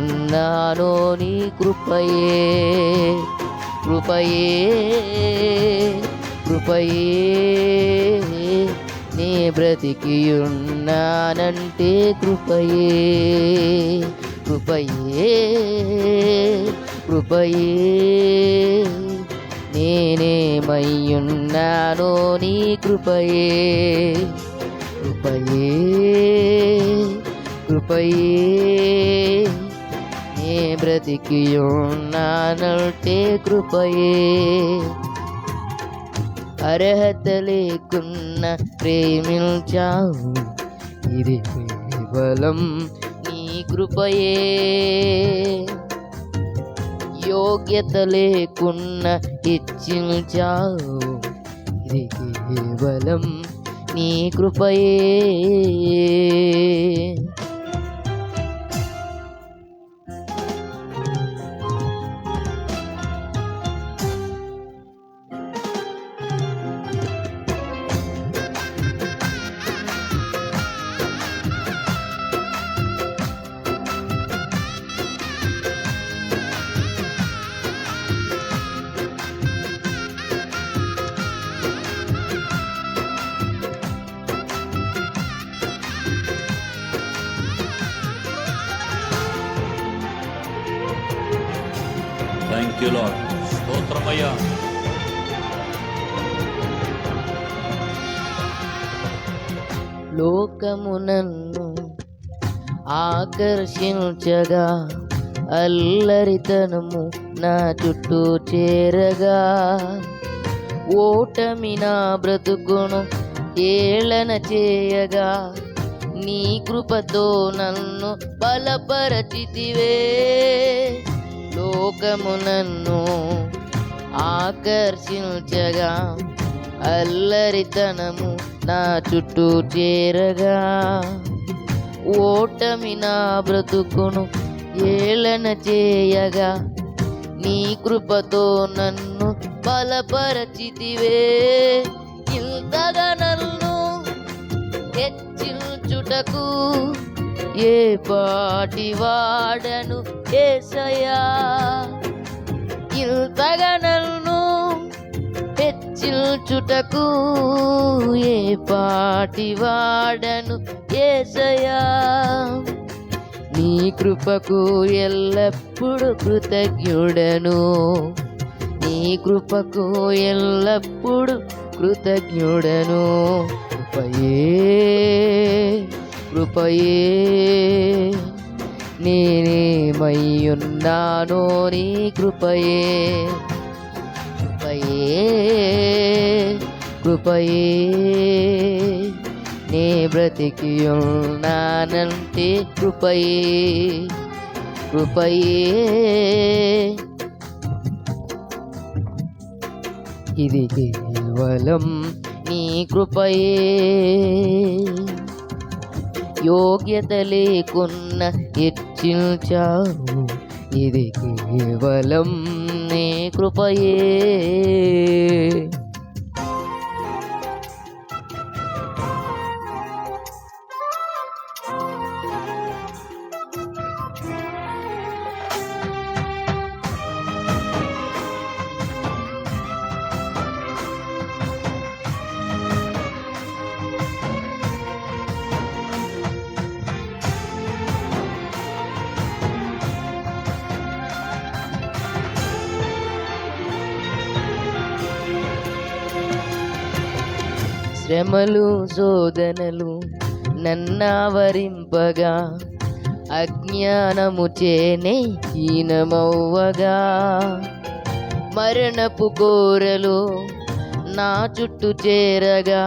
ఉన్నానో నీ కృపయే కృపయే కృపయే నీ బ్రతికి ఉన్నానంటే కృపయే కృపయే కృపయే నేనేమయ్యున్నానో నీ కృపయే కృపయే కృపయే నే బ్రతికి ఉన్నానంటే కృపయే అర్హత లేకున్న ప్రేమించావు ఇది కేవలం నీ కృపయే యోగ్యత లేకున్న ఇచ్చించావు ఇది కేవలం నీ కృపయే థ్యాంక్ యూ లార్డ్. స్తోత్రమయ్యా. లోకము నన్ను ఆకర్షించగా అల్లరితనము నా చుట్టూ చేరగా ఓటమి నా బ్రతుకును ఏళన చేయగా నీ కృపతో నన్ను బలపరచితివే లోకము నన్ను ఆకర్షించగా అల్లరితనము నా చుట్టూ చేరగా ఓటమి నా బ్రతుకును ఏళన చేయగా నీ కృపతో నన్ను బలపరచితివే ఇంతగా నన్ను హెచ్చించుటకు ఏ పాటి వాడను యేసయ్యా ఇంతగా నన్ను హెచ్చించుటకు ఏ పాటి వాడను యేసయ్యా నీ కృపకు ఎల్లప్పుడు కృతజ్ఞుడను నీ కృపకు ఎల్లప్పుడు కృతజ్ఞుడను కృపయే కృపయే నేనేమయ్యున్నానో నీ కృపయే కృపయే కృపయే నే బ్రతికి ఉన్నానంటే కృపయే కృపయే ఇది కేవలం నీ కృపయే యోగ్యత లేకున్న హెచ్చించావు ఇది కేవలం నీ కృపయే శ్రమలు శోధనలు నన్నావరింపగా అజ్ఞానము చేనే హీనమవ్వగా మరణపు కోరలు నా చుట్టూ చేరగా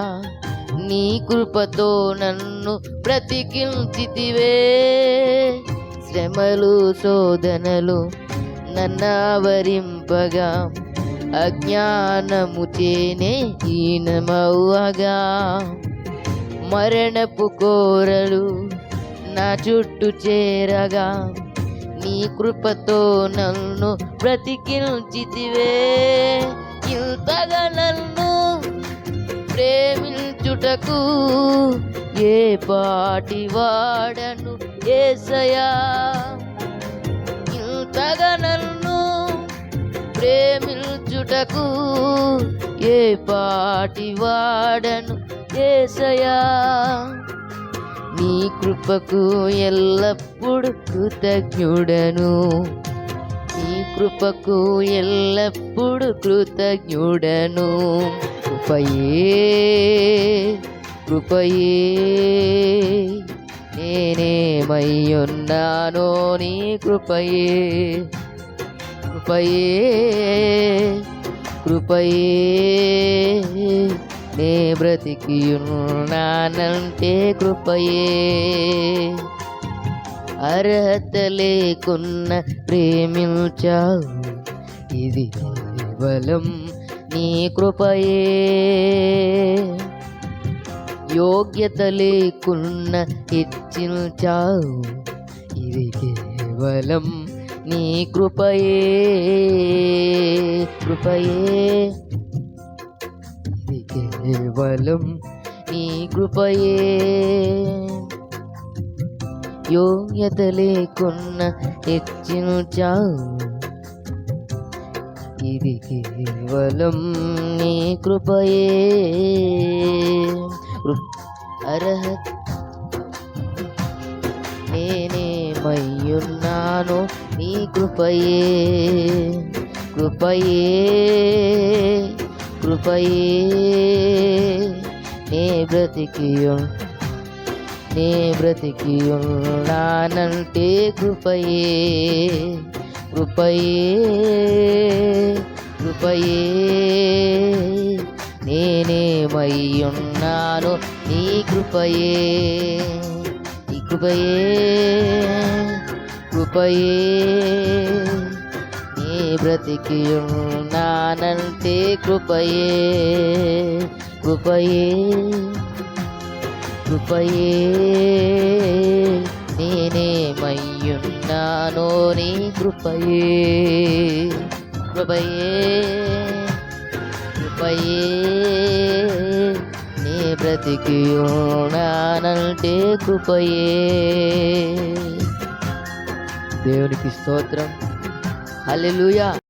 నీ కృపతో నన్ను బ్రతికించితివే శ్రమలు శోధనలు నన్నావరింపగా అజ్ఞానము చేనే హీనమవ్వగా మరణపు కోరలు నా చుట్టూ చేరగా నీ కృపతో నన్ను బ్రతికించితివే ఇంతగా నన్ను ప్రేమించుటకు ఏ పాటి వాడను యేసయ్యా ఇంతగా నన్ను ప్రేమించుటకు ఏ పాటి వాడను యేసయ్యా. నీ కృపకు ఎల్లప్పుడు కృతజ్ఞుడను, నీ కృపకు ఎల్లప్పుడు కృతజ్ఞుడను. కృపయే కృపయే నేనేమయ్యున్నానో నీ కృపయే, కృపయే కృపయే నే బ్రతికి ఉన్నానంటే కృపయే. అర్హత లేకున్న ప్రేమించావు, ఇది కేవలం నీ కృపయే. యోగ్యత లేకున్న హెచ్చించావు, ఇది కేవలం నీ కృపయే, కృపయే ఇది కేవలం నీ కృపయే. యోగ్యత లేకున్న హెచ్చించావు, ఇది కేవలం నీ కృపయే. అర్హత నేనేమయ్యున్నాను నీ కృపయే, కృపయే కృపయే నే బ్రతికి ఉన్నానంటే కృపయే, కృపయే కృపయే నేనేమయ్యున్నాను నీ కృపయే, నీ కృపయే కృపయే నీ బ్రతికి ఉన్నానంటే కృపయే, కృపయే కృపయే నేనేమయ్యున్నానో నీ కృపయే, కృపయే కృపయే నీ బ్రతికి ఉన్నానంటే కృపయే. దేవునికి స్తోత్రం. హల్లెలూయా.